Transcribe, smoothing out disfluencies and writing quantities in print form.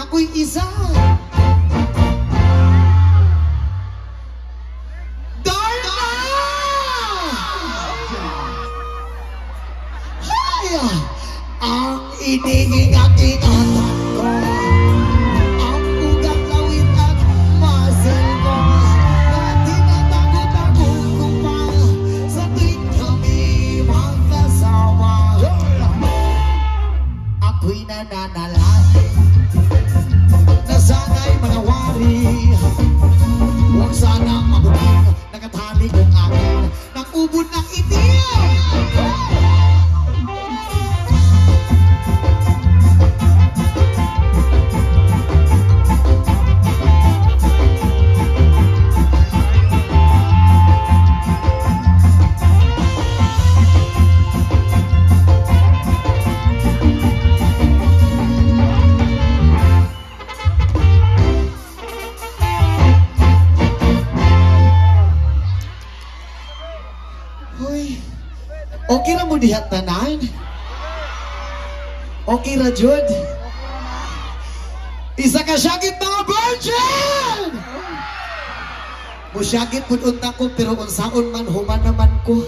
ako'y isa. Darna! Hay! Ang iniging at ingatan ko, ang ugat lawit at muscle ko, na tinatago-tago ko pa sa tuwing kami magkasama. Ako'y nananalangin na sana'y manawari, huwag sanang mabugin nakatali kong akin ng ubod ng itim. Okay ra mo dihat tanan? Okay ra jud? Isa ka syagit mga virgin! Musyagit pud unta ko pero unsaon man human naman ko.